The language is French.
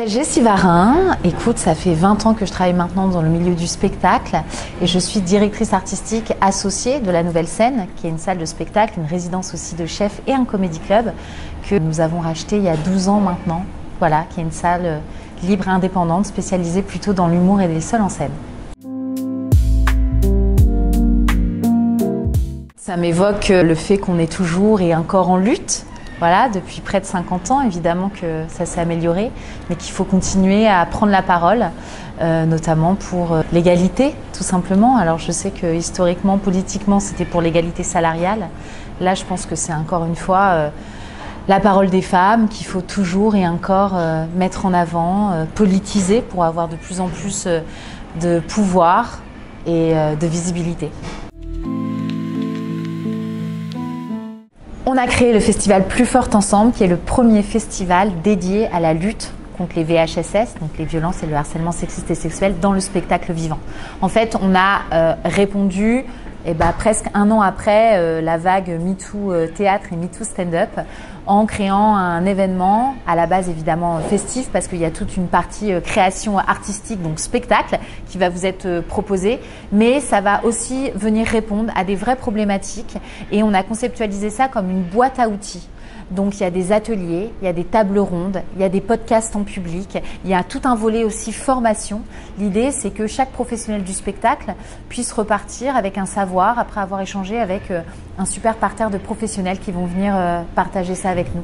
Jessie Varin, écoute, ça fait 20 ans que je travaille maintenant dans le milieu du spectacle et je suis directrice artistique associée de la Nouvelle Scène, qui est une salle de spectacle, une résidence aussi de chef et un comédie club que nous avons racheté il y a 12 ans maintenant, voilà, qui est une salle libre et indépendante spécialisée plutôt dans l'humour et les seuls en scène. Ça m'évoque le fait qu'on est toujours et encore en lutte. Voilà, depuis près de 50 ans, évidemment que ça s'est amélioré, mais qu'il faut continuer à prendre la parole, notamment pour l'égalité, tout simplement. Alors je sais que historiquement, politiquement, c'était pour l'égalité salariale. Là, je pense que c'est encore une fois la parole des femmes qu'il faut toujours et encore mettre en avant, politiser pour avoir de plus en plus de pouvoir et de visibilité. On a créé le festival Plus Forte Ensemble, qui est le premier festival dédié à la lutte contre les VHSS, donc les violences et le harcèlement sexiste et sexuel, dans le spectacle vivant. En fait, on a répondu presque un an après la vague MeToo théâtre et MeToo stand-up en créant un événement à la base évidemment festif parce qu'il y a toute une partie création artistique, donc spectacle, qui va vous être proposé, mais ça va aussi venir répondre à des vraies problématiques et on a conceptualisé ça comme une boîte à outils. Donc il y a des ateliers, il y a des tables rondes, il y a des podcasts en public, il y a tout un volet aussi formation. L'idée c'est que chaque professionnel du spectacle puisse repartir avec un savoir après avoir échangé avec un super parterre de professionnels qui vont venir partager ça avec nous.